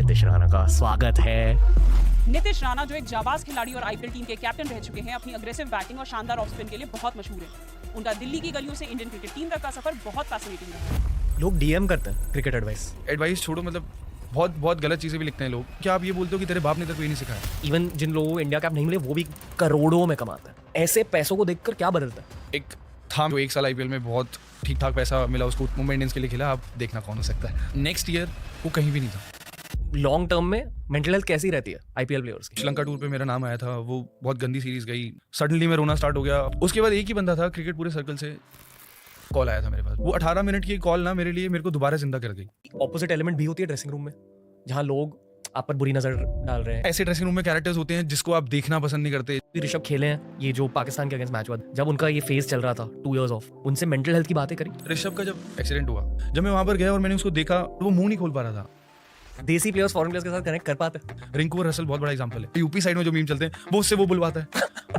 नीतीश राणा का स्वागत है। नीतीश राणा जो एक जाबाज खिलाड़ी और आईपीएल टीम के कैप्टन रह चुके हैं, अपनी अग्रेसिव बैटिंग और शानदार ऑफ स्पिन के लिए बहुत मशहूर है। उनका दिल्ली की गलियों से इंडियन क्रिकेट टीम तक का सफर बहुत फैसिनेटिंग है। लोग डीएम करते हैं क्रिकेट एडवाइस छोड़ो, मतलब बहुत गलत चीज़ें भी लिखते हैं लोग। क्या आप ये बोलते हो कि तेरे बाप ने तेरे को ये नहीं सिखाया? इवन जिन लोगों को इंडिया कैप नहीं मिले वो भी करोड़ों में कमाते हैं। ऐसे पैसों को देखकर क्या बदलता है? एक था जो 1 साल आईपीएल में बहुत ठीक ठाक पैसा मिला उसको, मुंबई इंडियंस के लिए खेला। आप देखना कौन हो सकता है। नेक्स्ट ईयर वो कहीं भी नहीं था। लॉन्ग टर्म में मेंटल हेल्थ कैसी रहती है आईपीएल प्लेयर्स की? श्रीलंका टूर पे मेरा नाम आया था, वो बहुत गंदी सीरीज गई। सडनली मैं रोना स्टार्ट हो गया। उसके बाद एक ही बंदा था क्रिकेट पूरे सर्कल से, कॉल आया था मेरे पास। वो 18 मिनट की कॉल ना मेरे को दोबारा जिंदा कर गई। ऑपोजिट एलिमेंट भी होती है ड्रेसिंग रूम में, जहाँ लोग आप पर बुरी नजर डाल रहे हैं। ऐसे ड्रेसिंग रूम में कैरेक्टर्स होते हैं जिसको आप देखना पसंद नहीं करते। ऋषभ खेले हैं ये जो पाकिस्तान के अगेंस्ट मैच हुआ, जब उनका ये फेज चल रहा था 2 years ऑफ, उनसे मेंटल हेल्थ की बातें करी। ऋषभ का जब एक्सीडेंट हुआ, जब मैं वहां पर गया और मैंने उसको देखा तो वो मुंह नहीं खोल पा रहा था। देसी प्लेयर्स फॉरेन प्लेयर्स के साथ कनेक्ट कर पाते हैं। रिंकू और रसल बहुत बड़ा एग्जांपल है। यूपी साइड में जो मीम चलते हैं वो उससे वो बुलवाता है,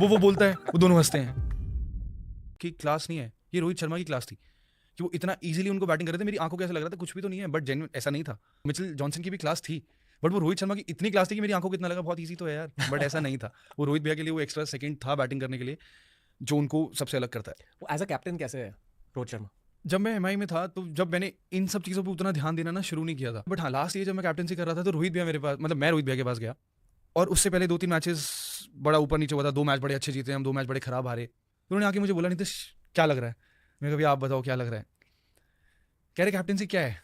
वो बोलता है, वो दोनों हंसते हैं। कि क्लास नहीं है, ये रोहित शर्मा की क्लास थी कि वो इतना इजीली उनको बैटिंग कर रहे थे। मेरी आंखों को ऐसा लग रहा था कुछ भी तो नहीं है, बट जेन्युइन ऐसा नहीं था। मिचेल जॉनसन की भी क्लास थी, बट वो रोहित शर्मा की इतनी क्लास थी कि मेरी आंखों को इतना लगा बहुत ईजी तो है यार, बट ऐसा नहीं था। वो रोहित भैया के लिए वो एक्स्ट्रा सेकंड था बैटिंग करने के लिए, जो उनको सबसे अलग करता है। वो एज अ कैप्टन कैसे है रोहित शर्मा? जब मैं एमआई में था तो जब मैंने इन सब चीज़ों पर उतना ध्यान देना ना शुरू नहीं किया था, बट हाँ लास्ट ईयर जब मैं कैप्टनसी कर रहा था तो रोहित भैया मेरे पास, मतलब मैं रोहित भैया के पास गया और उससे पहले 2-3 मैचेस बड़ा ऊपर नीचे हुआ था। 2 मैच बड़े अच्छे जीते हम, 2 मैच बड़े खराब हारे। तो उन्होंने आके मुझे बोला, नीतीश क्या लग रहा है? मैं कभी आप बताओ क्या लग रहा है? कह रहे कैप्टनसी क्या है?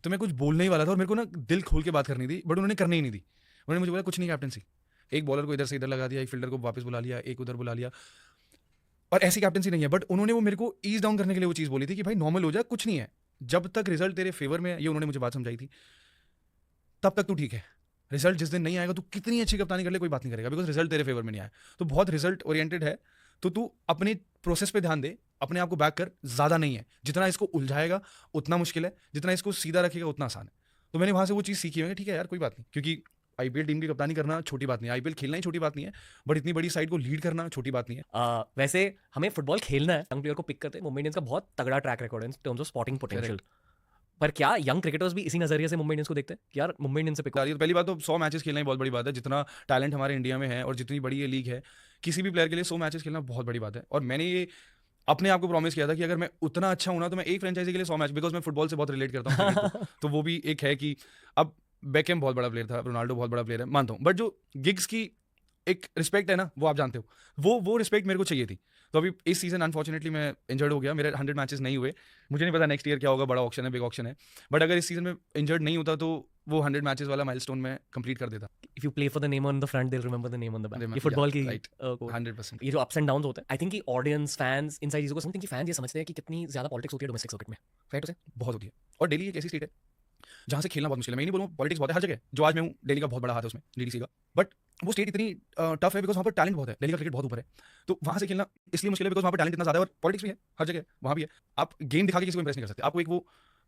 तो मैं कुछ बोलने ही वाला था और मेरे को ना दिल खोल के बात करनी थी, बट उन्होंने करने ही नहीं दी। उन्होंने मुझे बोला कुछ नहीं कैप्टनसी, एक बॉलर को इधर से इधर लगा दिया, एक फील्डर को वापस बुला लिया, एक उधर बुला लिया, और ऐसी कैप्टनसी नहीं है। बट उन्होंने वो मेरे को ईज डाउन करने के लिए वो चीज़ बोली थी कि भाई नॉर्मल हो जाए, कुछ नहीं है, जब तक रिजल्ट तेरे फेवर में है, ये उन्होंने मुझे बात समझाई थी, तब तक तू ठीक है। रिजल्ट जिस दिन नहीं आएगा, तू कितनी अच्छी कप्तानी कर ले, कोई बात नहीं करेगा, बिकॉज रिजल्ट तेरे फेवर में नहीं आया। तो बहुत रिजल्ट ओरिएंटेड है, तो तू अपने प्रोसेस पे ध्यान दे, अपने आप को बैक कर। ज़्यादा नहीं है, जितना इसको उलझाएगा उतना मुश्किल है, जितना इसको सीधा रखेगा उतना आसान है। तो मैंने वहाँ से वो चीज़ सीखी है, ठीक है यार कोई बात नहीं, क्योंकि आईपीएल टीम की कप्तानी करना छोटी बात नहीं है, आईपीएल खेलना ही छोटी बात नहीं है, बट इतनी बड़ी साइड को लीड करना छोटी बात नहीं है। वैसे हमें फुटबॉल खेलना है, यंग प्लेयर को पिक करते हैं। मुंबई इंडियंस का बहुत तगड़ा ट्रैक रिकॉर्ड है in terms of spotting potential, पर क्या यंग क्रिकेटर्स भी इसी नजरिए से मुंबई इंडियंस को देखते हैं कि यार मुंबई इंडियंस से पिक? पहली बात तो 100 मैचेस खेलना ही बहुत बड़ी बात है। जितना टैलेंट हमारे इंडिया में है और जितनी बड़ी ये लीग है, किसी भी प्लेयर के लिए 100 मैचेस खेलना बहुत बड़ी बात है। और मैंने ये अपने आप को प्रॉमिस किया था कि अगर मैं उतना अच्छा हूं ना तो मैं एक फ्रेंचाइजी के लिए 100 मैच, बिकॉज मैं फुटबॉल से बहुत रिलेट करता हूँ तो वो भी एक है कि अब बेकहम बहुत बड़ा प्लेयर था, रोनाल्डो बहुत बड़ा प्लेयर है, मानता हूँ, बट जो गिग्स की एक रिस्पेक्ट है ना, वो आप जानते हो, वो रिस्पेक्ट मेरे को चाहिए थी। तो अभी इस सीजन अनफॉर्चुनेटली मैं इंजर्ड हो गया, मेरे 100 मैचेस नहीं हुए। मुझे नहीं पता नेक्स्ट ईयर क्या होगा, बड़ा ऑप्शन है, बिग ऑप्शन है, बट अगर इस सीजन में इंजर्ड नहीं होता तो वो 100 मैचेस वाला माइलस्टोन में कंप्लीट कर देता। If you play for the name on the front they will remember the name on the back. ये फुटबॉल की राइट, 100%। ये जो अप्स एंड डाउन्स होते हैं, आई थिंक कि ऑडियंस, फैंस इन सारी चीजों को समझते हैं कि फैंस ये समझते हैं कि कितनी ज्यादा पॉलिटिक्स होती है डोमेस्टिक सर्किट में। फेयर टू से बहुत होती है। और दिल्ली एक ऐसी स्टेट है जहाँ से खेलना बहुत मुश्किल है। मैं नहीं बोलूँ पॉलिटिक्स बहुत है हर जगह, जो आज मैं हूँ दिल्ली का बहुत बड़ा हाथ है उसमें, डीडीसी का, बट वो स्टेट इतनी टफ है बिकॉज वहाँ पर टैलेंट बहुत है, दिल्ली का क्रिकेट बहुत ऊपर है, तो वहाँ से खेलना इसलिए मुश्किल है बिकॉज वहाँ पर टैलेंट इतना ज़्यादा है और पॉलिटिक्स भी है हर जगह, वहाँ भी है। आप गेम दिखा के किसी को इंप्रेस नहीं कर सकते, आपको एक वो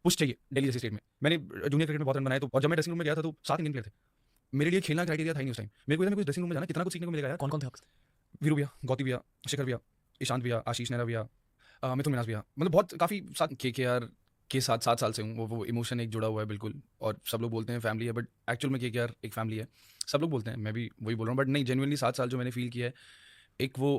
पुश चाहिए। दिल्ली जैसी स्टेट में मैंने जूनियर क्रिकेट में बहुत रन बनाए, तो और जब मैं ड्रेसिंग रूम में गया था तो 7 इंडियन प्लेयर थे। मेरे लिए खेलना क्राइटेरिया था ही नहीं उस टाइम। मेरे को इधर कुछ ड्रेसिंग रूम में जाना, कितना कुछ सीखने को मिलेगा यार। कौन कौन थे आपके? वीरू भैया, गौती भैया, शिखर भैया, ईशांत भैया, आशीष नेहरा भैया, मिथुन मिनास भैया, मतलब बहुत काफ़ी साथ केकेआर के साथ 7 साल से हूँ। वो इमोशन एक जुड़ा हुआ है बिल्कुल, और सब लोग बोलते हैं फैमिली है, बट एक्चुअल में केकेआर एक फैमिली है। सब लोग बोलते हैं, मैं भी वही बोल रहा हूँ, बट नहीं, जेन्युइनली 7 साल जो मैंने फील किया है, एक वो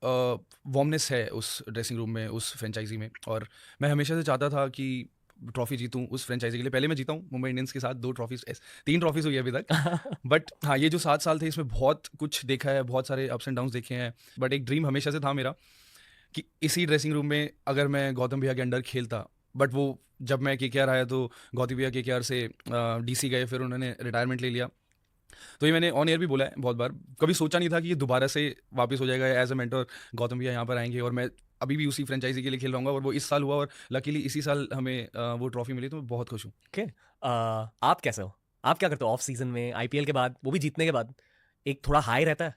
वार्मनेस है उस ड्रेसिंग रूम में, उस फ्रेंचाइजी में। और मैं हमेशा से चाहता था कि ट्रॉफी जीतूँ उस फ्रेंचाइजी के लिए। पहले मैं जीता हूँ मुंबई इंडियंस के साथ 2 ट्रॉफीज, 3 ट्रॉफीज हुई है अभी तक बट हाँ, ये जो 7 साल थे इसमें बहुत कुछ देखा है, बहुत सारे अप्स एंड डाउन्स देखे हैं, बट एक ड्रीम हमेशा से था मेरा कि इसी ड्रेसिंग रूम में अगर मैं गौतम भैया के अंडर खेलता। बट वो जब मैं केकेआर आया तो गौतम भैया केकेआर से डीसी गए, फिर उन्होंने रिटायरमेंट ले लिया। तो ये मैंने ऑन एयर भी बोला है बहुत बार, कभी सोचा नहीं था कि ये दोबारा से वापस हो जाएगा एज अ मेंटर। गौतम भैया यहाँ पर आएंगे और मैं अभी भी उसी फ्रेंचाइजी के लिए खेल रहा हूँ, और वो इस साल हुआ और लकीली इसी साल हमें वो ट्रॉफी मिली, तो मैं बहुत खुश हूँ। ओके, आप कैसे हो? आप क्या करते हो ऑफ सीजन में, आईपीएल के बाद, वो भी जीतने के बाद? एक थोड़ा हाई रहता है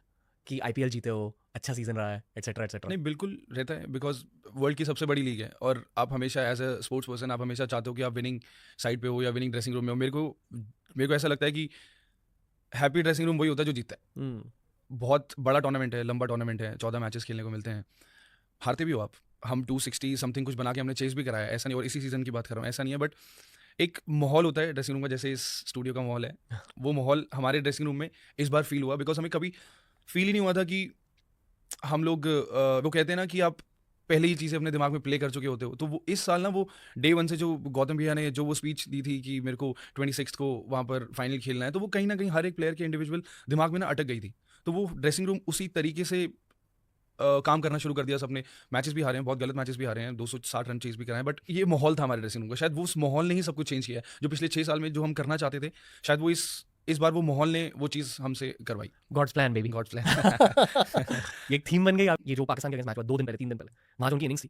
कि आईपीएल जीते हो, अच्छा सीजन रहा है, एटसेट्रा एटसेट्रा? नहीं, बिल्कुल रहता है, बिकॉज वर्ल्ड की सबसे बड़ी लीग है और आप हमेशा एज अ स्पोर्ट्स पर्सन आप हमेशा चाहते हो कि आप विनिंग साइड पे हो या विनिंग ड्रेसिंग रूम में हो। मेरे को ऐसा लगता है कि हैप्पी ड्रेसिंग रूम वही होता है जो जीतता है। बहुत बड़ा टूर्नामेंट है, लंबा टूर्नामेंट है, 14 मैचेस खेलने को मिलते हैं, हारते भी हो आप। हम 260 समथिंग कुछ बना के हमने चेस भी कराया, ऐसा नहीं, और इसी सीजन की बात कर रहा हूँ, ऐसा नहीं है, बट एक माहौल होता है ड्रेसिंग रूम का, जैसे इस स्टूडियो का माहौल है, वो माहौल हमारे ड्रेसिंग रूम में इस बार फील हुआ, बिकॉज हमें कभी फील ही नहीं हुआ था कि हम लोग वो कहते हैं ना कि आप पहले ही चीज़ें अपने दिमाग में प्ले कर चुके होते हो। तो वो इस साल ना, वो डे वन से जो गौतम भैया ने जो वो स्पीच दी थी कि मेरे को 26 को वहाँ पर फाइनल खेलना है, तो वो कहीं ना कहीं हर एक प्लेयर के इंडिविजुअल दिमाग में ना अटक गई थी। तो वो ड्रेसिंग रूम उसी तरीके से काम करना शुरू कर दिया सबने। मैचेस भी हारे हैं, बहुत गलत मैचेस भी हारे हैं, 260 रन चेज भी कराए हैं, बट ये माहौल था हमारे ड्रेसिंग रूम का। शायद वो उस माहौल ने ही सब कुछ चेंज किया है। जो पिछले 6 साल में जो हम करना चाहते थे, शायद वो इस बार वो माहौल ने वो चीज़ हमसे करवाई। God's plan baby. God's plan. ये एक थीम बन गई। ये जो पाकिस्तान के अगेंस्ट मैच हुआ 2 दिन पहले 3 दिन पहले, वहाँ जो उनकी इनिंग्स थी,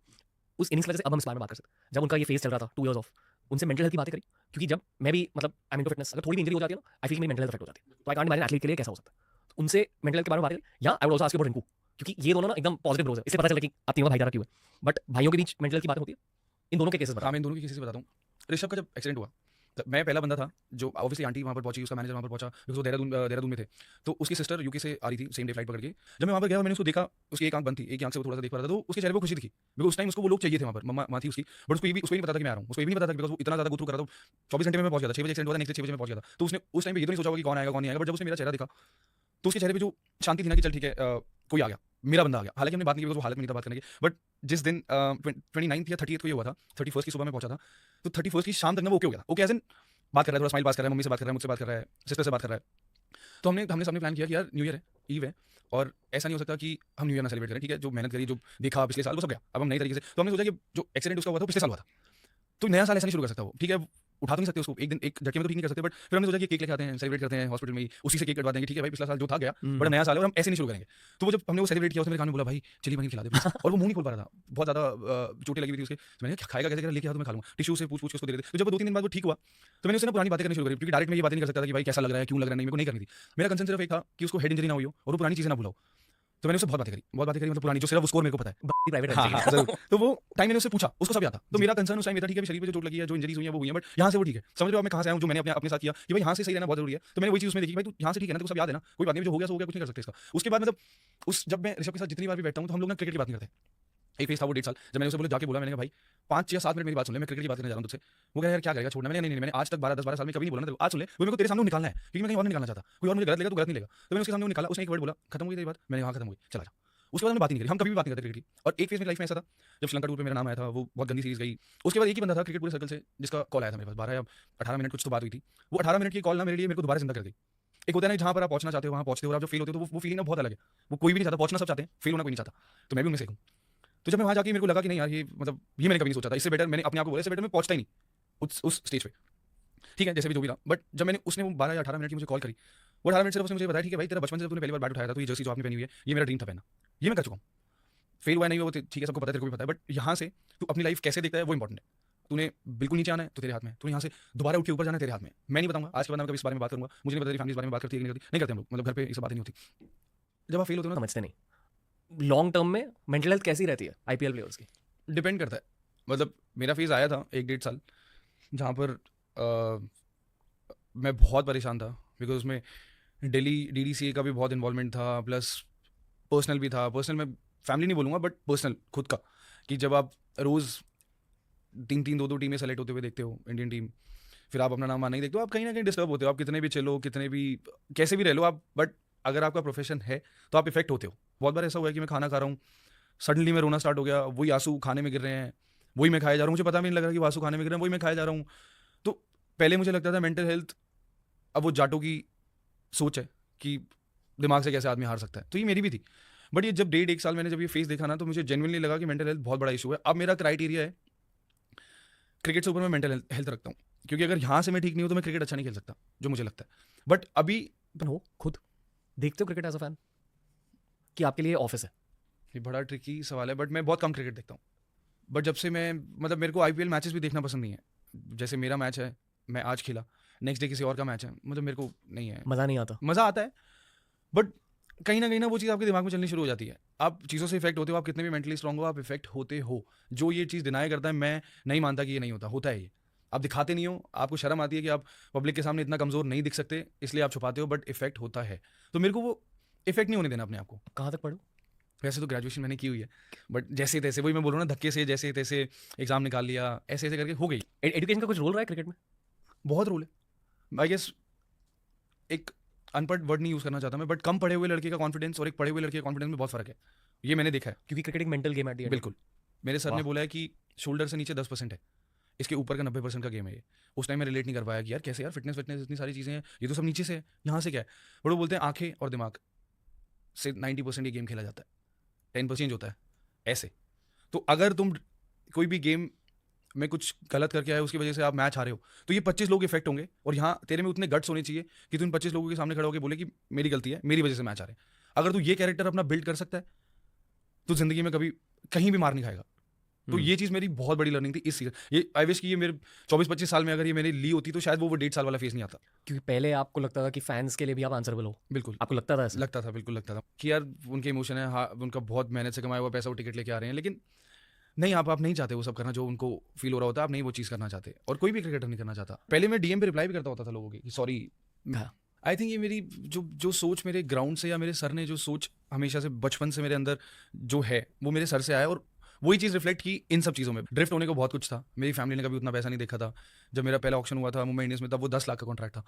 उस इनिंग्स की वजह से अब हम इस बारे में बात कर सकते हैं। जब उनका ये फेज चल रहा था 2 इयर्स ऑफ, उनसे मेंटल हेल्थ की बातें करी, क्योंकि जब मैं भी मतलब आई एम इनटू फिटनेस, अगर थोड़ी भी इंजरी हो जाती है ना, आई फील मेरी मेंटल हेल्थ अफेक्ट हो जाती है। तो आई कांट इमेजिन एथलीट के लिए कैसा हो सकता है। तो उनसे मेंटल हेल्थ के बारे में बात करी। या I would also ask you about Rinku, क्योंकि ये दोनों ना एकदम पॉजिटिव ब्रोज है। इससे पता चला कि आप तीनों भाईचारा क्यों है। बट भाइयों के बीच मेंटल हेल्थ की बातें होती है। इन दोनों के केसेस बता। हाँ, मैं इन दोनों की किसी से बताता हूँ। ऋषभ का जब एक्सीडेंट हुआ, तो मैं पहला बंदा था जो ऑब्वियसली आंटी वहाँ पर पहुंची, उसका मैनेजर वहाँ पर पहुंचा, बिकॉज वो देहरादून में थे। तो उसकी सिस्टर यूके से आ रही थी सेम डे फ्लाइट पकड़ के। जब मैं वहाँ पर गया, मैंने उसको देखा, उसकी एक आंख बंद थी, एक आंख से वो थोड़ा सा देख पा रहा था, तो उसके चेहरे पर खुशी दिखी, बिकॉज उस टाइम उसको वो लोग चाहिए थे वहाँ पर, मम्मा वहाँ थी उसकी। बट उसको ये भी नहीं पता था कि मैं आ रहा हूँ, उसको ये भी नहीं पता था, बिकॉज वो इतना ज़्यादा गो थ्रू कर रहा था। 24 घंटे में मैं पहुंच गया था, 6 बजे एक्सीडेंट हुआ था, नेक्स्ट 6 बजे में पहुंच गया था। तो उसने उस टाइम पे ये तो नहीं सोचा होगा कि कौन आएगा कौन नहीं आएगा, बट जब उसने मेरा चेहरा देखा, तो उसके चेहरे पे जो शांति थी ना कि चल ठीक है, कोई आ गया, मेरा बंदा आ गया। हालांकि हमने बात नहीं की, बिकॉज वो हालत में नहीं था बात करने की। बट जिस दिन 29 या 30 को ये हुआ था, 31 की सुबह में पहुंचा था, तो 31 की शाम तक ना वो ओके हो गया। ओके एज इन बात कर रहा है, थोड़ा स्माइल पास कर रहा है, मम्मी से बात कर रहा है, मुझसे बात कर रहा है, सिस्टर से बात कर रहा है। तो हमने सबने प्लान किया कि यार न्यू ईयर है, ईव है, और ऐसा नहीं हो सकता कि हम न्यू ईयर ना सेलिब्रेट करें। ठीक है, जो मेहनत करी, जो देखा पिछले साल, वो सब गया, अब हम नई तरीके से। तो हमने सोचा कि जो एक्सीडेंट उसका हुआ था पिछले साल हुआ था, तो नया साल ऐसा नहीं शुरू कर सकता वो। ठीक है, उठा तो नहीं सकते उसको एक दिन एक झटके में, तो ठीक नहीं कर सकते। बट फिर हमने सोचा कि केक लेके आते हैं, सेलिब्रेट करते हैं हॉस्पिटल में ही, उसी से केक कटवा देंगे। ठीक है भाई, पिछला साल जो था गया, बड़ा नया साल है और हम ऐसे नहीं शुरू करेंगे। तो वो जब हमने वो सेलिब्रेट किया, उसने मेरे कान में बोला, भाई चिली पनीर खिला दे प्लीज। और वो मुंह नहीं खोल पा रहा था, बहुत ज़्यादा चोटें लगी हुई थी उसके। तो मैंने कहा खाएगा कैसे, लेके आओ तो मैं खा लूँगा। टिश्यू से पूछ के उसको दे देते। तो जब 2-3 दिन बाद वो ठीक हुआ, तो मैंने उससे ना पुरानी बातें करनी शुरू करी, क्योंकि डायरेक्ट में ये बातें नहीं कर सकता था कि भाई कैसा लग रहा है, क्यों लग रहा है, नहीं, मेरे को नहीं करनी थी। मेरा कंसर्न सिर्फ एक था कि उसको हेड इंजरी ना हुई हो और वो पुरानी चीज़ें ना भूलाओ। तो मैंने उससे बहुत बातें करी, मतलब पुरानी, जो सिर्फ स्कोर मेरे को पता है। प्राइवेट हाँ, हाँ, ज़रूर। तो वो टाइम मैंने उससे पूछा, उसको सब याद था। तो मेरा कंसर्न उस टाइम ये था, ठीक है, शरीर पे जो चोट लगी है, जो इंजरीज हुई है वो हुई है, बट यहाँ से वो ठीक है। समझ रहे हो आप मैं कहाँ से आया हूँ, जो मैंने अपने साथ किया कि भाई यहाँ से सही रहना बहुत जरूरी है। तो मैंने वही चीज़ उसमें देखी, भाई तू यहाँ से ठीक है ना, तो सब याद है ना, कोई बात नहीं, जो हो गया सो हो गया, कुछ नहीं कर सकते इसका। उसके बाद मतलब जब मैं ऋषभ के साथ जितनी बार भी बैठता हूँ, तो हम लोग ना क्रिकेट की बात नहीं करते। एक फेज था वो 1.5 साल, जब मैंने उसे बोला, जाके बोला, मैंने कहा भाई 5 या 7 मिनट मेरी बात सुन ले, मैं क्रिकेट की बात करने जा रहा हूँ तुझसे। वो कह यार क्या करेगा, छोड़ना। मैंने नहीं, मैंने आज तक 10-12 साल में कभी नहीं बोला ना, आज सुन ले, वो मेरे को तेरे सामने निकालना है, क्योंकि मैं कहीं और नहीं निकालना चाहता। कोई और मुझे गलत लेगा तो गलत नहीं लेगा। तो मैंने उसके सामने निकाला, उसने एक वर्ड बोला, खत्म हो गई तेरी बात, मैंने कहा खत्म हो गई, चला जा। उसके बाद हमने बात नहीं करी, हम कभी भी बात नहीं करते क्रिकेट की। और एक फेज मेरी लाइफ में ऐसा था, जब श्रीलंका टूर पे मेरा नाम आया था, वो बहुत गंदी सीरीज गई। उसके बाद एक ही बंदा था क्रिकेट पूरे सर्कल से जिसका कॉल आया था मेरे पास, 12 या 18 मिनट कुछ तो बात हुई थी। वो 18 मिनट की कॉल ना मेरे लिए, मेरे को दोबारा जिंदा कर दी। एक होता है ना, जहाँ पर आप पहुंचना चाहते हो वहाँ पहुंचते हो, और आप जो फील होते हो, तो वो फीलिंग ना बहुत अलग है। वो कोई भी नहीं चाहता, पहुंचना सब चाहते हैं, फील होना कोई नहीं चाहता। तो मैं भी उनमें से हूँ। तो जब मैं वहाँ जाके मेरे को लगा कि नहीं यार, ये मतलब ये मैंने कभी नहीं सोचा था, इससे बेटर मैंने अपने आप को बोला, इससे बेटर मैं पहुंचता ही नहीं उस स्टेज पे। ठीक है, जैसे भी जो भी था। बट जब मैंने उसने वो 12 या 18 मिनट की मुझे कॉल करी, वो 18 मिनट सिर्फ उसने मुझे बताया, ठीक है भाई, तेरा बचपन से तूने पहली बार बैट उठाया था, तो ये जर्सी जो आपने पहनी हुई है, ये मेरा ड्रीम था पहनना, ये मैं कर चुका हूँ। फेल हुआ नहीं हुआ, ठीक है, सबको पता है, तेरे को भी पता है। बट यहाँ से तू अपनी लाइफ कैसे देखता है वो इंपॉर्टेंट है। तूने बिल्कुल नीचे आना है तो तेरे हाथ में, तूने यहाँ से दोबारा उठ के ऊपर जाना है तेरे हाथ में। मैं नहीं बताऊंगा, आज के बाद मैं कभी इस बारे में बात करूंगा, मुझे नहीं पता तेरी फैमिली इस बारे में बात करती है कि नहीं करते हम लोग, मतलब घर पे ये सब बातें नहीं होती। जब आप फेल होते हो ना, समझते नहीं लॉन्ग टर्म में मेंटल हेल्थ कैसी रहती है आईपीएल प्लेयर्स की। डिपेंड करता है। मतलब मेरा फेज आया था 1-1.5 साल, जहाँ पर मैं बहुत परेशान था, बिकॉज उसमें दिल्ली डीडीसीए का भी बहुत इन्वॉल्वमेंट था, प्लस पर्सनल भी था। पर्सनल में फैमिली नहीं बोलूँगा, बट पर्सनल खुद का, कि जब आप रोज़ 3-3, 2-2 टीमें सेलेक्ट होते हुए देखते हो, इंडियन टीम, फिर आप अपना नाम नहीं देखते हो, आप कहीं ना कहीं डिस्टर्ब होते हो। आप कितने भी चलो, कितने भी कैसे भी रह लो आप, बट अगर आपका प्रोफेशन है तो आप इफेक्ट होते हो। बहुत बार ऐसा हुआ है कि मैं खाना खा रहा हूँ, सडनली मैं रोना स्टार्ट हो गया, वही आंसू खाने में गिर रहे हैं, वही मैं खाया जा रहा हूँ, मुझे पता भी नहीं लग रहा कि वो आंसू खाने में गिर रहे हैं, वही मैं खाया जा रहा हूँ। तो पहले मुझे लगता था मेंटल हेल्थ, अब वो जाटों की सोच है कि दिमाग से कैसे आदमी हार सकता है, तो ये मेरी भी थी। बट ये जब 1.5 साल मैंने जब ये फेस देखा ना, तो मुझे जेन्युइनली लगा कि मेंटल हेल्थ बहुत बड़ा इशू है। अब मेरा क्राइटेरिया है, क्रिकेट से ऊपर मैं मेंटल हेल्थ रखता हूँ, क्योंकि अगर यहाँ से मैं ठीक नहीं हूँ तो मैं क्रिकेट अच्छा नहीं खेल सकता, जो मुझे लगता है। बट अभी हो खुद देखते हो क्रिकेट एज अ फैन कि आपके लिए ऑफिस है? ये बड़ा ट्रिकी सवाल है, बट मैं बहुत कम क्रिकेट देखता हूँ। बट जब से मैं, मतलब मेरे को आईपीएल मैचेस भी देखना पसंद नहीं है। जैसे मेरा मैच है, मैं आज खेला, नेक्स्ट डे किसी और का मैच है, मतलब मेरे को नहीं है, मज़ा नहीं आता। मज़ा आता है, बट कहीं ना वो चीज़ आपके दिमाग में चलनी शुरू हो जाती है। आप चीज़ों से इफेक्ट होते हो, आप कितने भी मेंटली स्ट्रांग हो, आप इफेक्ट होते हो। जो ये चीज़ डिनाई करता है, मैं नहीं मानता कि ये नहीं होता है। ये आप दिखाते नहीं हो, आपको शर्म आती है कि आप पब्लिक के सामने इतना कमज़ोर नहीं दिख सकते, इसलिए आप छुपाते हो, बट इफेक्ट होता है। तो मेरे को वो इफेक्ट नहीं होने देना अपने आप को। कहाँ तक पढ़ूँ? वैसे तो ग्रेजुएशन मैंने की हुई है, बट जैसे तैसे, वही मैं बोल रहा हूँ ना, धक्के से जैसे तैसे एग्जाम निकाल लिया, ऐसे ऐसे करके हो गई। एजुकेशन का कुछ रोल रहा है क्रिकेट में? बहुत रोल है आई गेस। एक अनपढ़ वर्ड नहीं यूज़ करना चाहता मैं, बट कम पढ़े हुए लड़के का कॉन्फिडेंस और एक पढ़े हुए लड़के का कॉन्फिडेंस में बहुत फ़र्क है, ये मैंने देखा है। क्योंकि क्रिकेट एक mental game at the end. बिल्कुल, मेरे सर ने वाह। बोला है कि शोल्डर से नीचे 10% है, इसके ऊपर का 90% का गेम है ये। उस टाइम मैं रिलेट नहीं कर पाया कि यार कैसे यार, फिटनेस इतनी सारी चीज़ें हैं, ये तो सब नीचे से है, यहाँ से क्या है। बट वो बोलते हैं आंखें और दिमाग से 90% ये गेम खेला जाता है, 10% चेंज होता है ऐसे। तो अगर तुम कोई भी गेम में कुछ गलत करके आए, उसकी वजह से आप मैच हारे हो, तो ये 25 लोग इफेक्ट होंगे, और यहाँ तेरे में उतने गट्स होने चाहिए कि तू इन 25 लोगों के सामने खड़ा होकर बोले कि मेरी गलती है, मेरी वजह से मैच हारे। अगर तू ये कैरेक्टर अपना बिल्ड कर सकता है तो जिंदगी में कभी कहीं भी मार नहीं खाएगा। तो ये चीज़ मेरी बहुत बड़ी लर्निंग थी इस सीजन। ये आई विश कि ये मेरे 24-25 साल में अगर ये मैंने ली होती तो शायद वो 1.5 साल वाला फेस नहीं आता। क्योंकि पहले आपको लगता था कि फैंस के लिए भी आप आंसरेबल हो, बिल्कुल आपको लगता था ऐसा? लगता था, बिल्कुल लगता था कि यार उनके इमोशन है, हाँ उनका बहुत मेहनत से कमाया हुआ पैसा वो टिकट लेके आ रहे हैं, लेकिन नहीं, आप नहीं चाहते वो सब करना जो उनको फील हो रहा होता है, आप नहीं वो चीज़ करना चाहते, और कोई भी क्रिकेटर नहीं करना चाहता। पहले मैं डीएम पे रिप्लाई भी करता होता था लोगों की कि सॉरी। हाँ। आई थिंक ये मेरी जो सोच मेरे ग्राउंड से, या मेरे सर ने जो सोच हमेशा से बचपन से मेरे अंदर जो है वो मेरे सर से आया, और वही चीज़ रिफ्लेक्ट की इन सब चीज़ों में। ड्रिफ्ट होने को बहुत कुछ था, मेरी फैमिली ने कभी उतना पैसा नहीं देखा था। जब मेरा पहला ऑक्शन हुआ था मुंबई इंडियंस में, तब वो 10 लाख का कॉन्ट्रैक्ट था,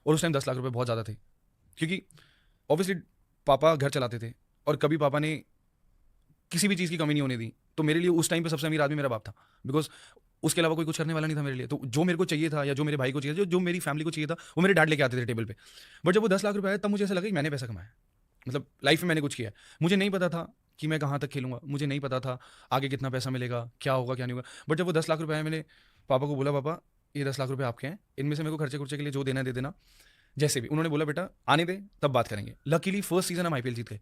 और उस टाइम 10 लाख रुपये बहुत ज़्यादा थे, क्योंकि ऑब्वियसली पापा घर चलाते थे, और कभी पापा ने किसी भी चीज़ की कमी नहीं होने दी। तो मेरे लिए उस टाइम पे सबसे अमीर आदमी मेरा बाप था, बिकॉज उसके अलावा कोई कुछ करने वाला नहीं था मेरे लिए। तो जो मेरे को चाहिए था, या जो मेरे भाई को चाहिए था, जो मेरी फैमिली को चाहिए था, वो मेरे डैड लेके आते थे टेबल पे। बट जब वो 10 लाख रुपये आए, तब मुझे ऐसा लगा कि मैंने पैसा कमाया, मतलब लाइफ में मैंने कुछ किया। मुझे नहीं पता था कि मैं कहाँ तक खेलूंगा, मुझे नहीं पता था आगे कितना पैसा मिलेगा, क्या होगा क्या नहीं होगा। बट जब वो 10 लाख रुपये आए, मैंने पापा को बोला, पापा ये 10 लाख रुपये आपके हैं, इनमें से मेरे को खर्चे के लिए जो देना है दे देना, जैसे भी। उन्होंने बोला बेटा आने दे तब बात करेंगे। लकीली फर्स्ट सीजन हम आईपीएल जीत गए,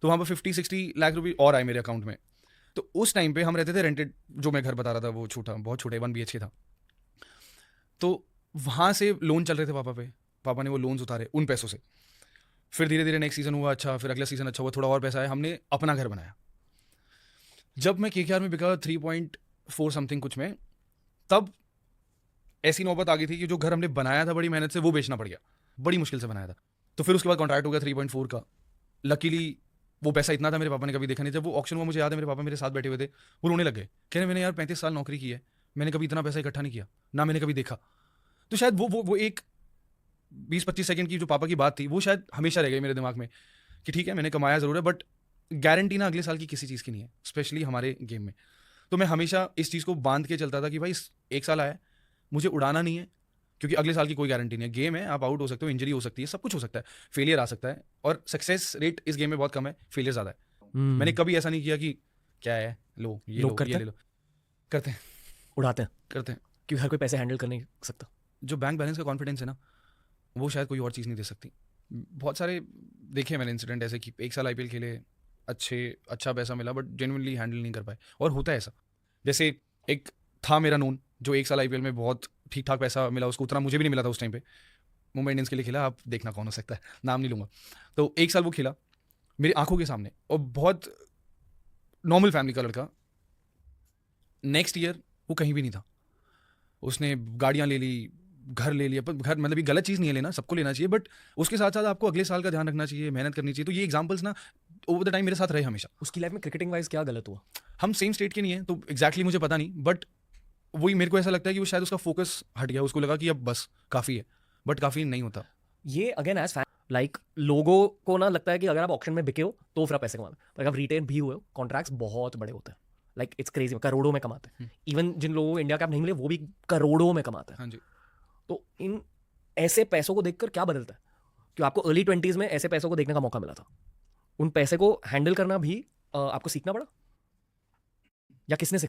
तो वहाँ पर 50-60 लाख रुपये और आए मेरे अकाउंट में। तो उस टाइम पे हम रहते थे रेंटेड, जो मैं घर बता रहा था वो छोटा, बहुत छोटा 1 BHK था। तो वहाँ से लोन चल रहे थे पापा पे, पापा ने वो लोन्स उतारे उन पैसों से। फिर धीरे धीरे नेक्स्ट सीजन हुआ अच्छा, फिर अगला सीजन अच्छा हुआ, थोड़ा और पैसा आया, हमने अपना घर बनाया। जब मैं KKR में बिका 3.4 समथिंग कुछ में, तब ऐसी नौबत आ गई थी कि जो घर हमने बनाया था बड़ी मेहनत से, वो बेचना पड़ गया, बड़ी मुश्किल से बनाया था। तो फिर उसके बाद कॉन्ट्रैक्ट हो गया 3.4 का। लकीली वो पैसा इतना था, मेरे पापा ने कभी देखा नहीं। जब वो ऑक्शन हुआ, मुझे याद है मेरे पापा मेरे साथ बैठे हुए थे, वो रोने लग गए, कह रहे मैंने यार 35 साल नौकरी की है, मैंने कभी इतना पैसा इकट्ठा नहीं किया, ना मैंने कभी देखा। तो शायद वो एक 20-25 सेकंड की जो पापा की बात थी, वो शायद हमेशा रह गई मेरे दिमाग में कि ठीक है मैंने कमाया ज़रूर है, बट गारंटी ना अगले साल की किसी चीज़ की नहीं है, स्पेशली हमारे गेम में। तो मैं हमेशा इस चीज़ को बांध के चलता था कि भाई 1 साल आया, मुझे उड़ाना नहीं है, क्योंकि अगले साल की कोई गारंटी नहीं है। गेम है, आप आउट हो सकते हो, इंजरी हो सकती है, सब कुछ हो सकता है, फेलियर आ सकता है, और सक्सेस रेट इस गेम में बहुत कम है, फेलियर ज़्यादा है। मैंने कभी ऐसा नहीं किया कि क्या है लो ये लोग लो करते ये हैं? ले लो, करते हैं उड़ाते हैं करते हैं। क्योंकि हर कोई पैसे हैंडल कर नहीं सकता। जो बैंक बैलेंस का कॉन्फिडेंस है ना, वो शायद कोई और चीज़ नहीं दे सकती। बहुत सारे देखे मैंने इंसिडेंट ऐसे कि 1 साल IPL खेले, अच्छा पैसा मिला, बट जेन्युइनली हैंडल नहीं कर पाए। और होता है ऐसा, जैसे एक था मेरा नोन जो 1 साल IPL में बहुत ठीक ठाक पैसा मिला, उसको उतना मुझे भी नहीं मिला था उस टाइम पे, मुंबई इंडियंस के लिए खेला, आप देखना कौन हो सकता है, नाम नहीं लूँगा। तो 1 साल वो खेला मेरी आंखों के सामने, और बहुत नॉर्मल फैमिली का लड़का। नेक्स्ट ईयर वो कहीं भी नहीं था, उसने गाड़ियाँ ले ली, घर ले लिया। पर घर मतलब ये गलत चीज़ नहीं है लेना, सबको लेना चाहिए, बट उसके साथ साथ आपको अगले साल का ध्यान रखना चाहिए, मेहनत करनी चाहिए। तो ये एग्जांपल्स ना ओवर द टाइम मेरे साथ रहे हमेशा। उसकी लाइफ में क्रिकेटिंग वाइज क्या गलत हुआ? हम सेम स्टेट के नहीं हैं, तो एग्जैक्टली मुझे पता नहीं, बट वही मेरे को ऐसा लगता है कि वो शायद उसका फोकस हट गया, उसको लगा कि अब बस काफ़ी है, बट काफ़ी नहीं होता। ये अगेन एज फैन, लाइक लोगों को ना लगता है कि अगर आप ऑक्शन में बिके हो तो फिर आप पैसे कमाते, पर अगर आप रिटेन भी हुए हो, कॉन्ट्रैक्ट्स बहुत बड़े होते हैं, लाइक इट्स क्रेजी, करोड़ों में कमाते हैं। इवन जिन लोगों को इंडिया कैप नहीं मिले वो भी करोड़ों में कमाते हैं। हाँ जी। तो इन ऐसे पैसों को देखकर क्या बदलता है? क्यों आपको अर्ली 20s में ऐसे पैसों को देखने का मौका मिला था, उन पैसे को हैंडल करना भी आपको सीखना पड़ा, या किसने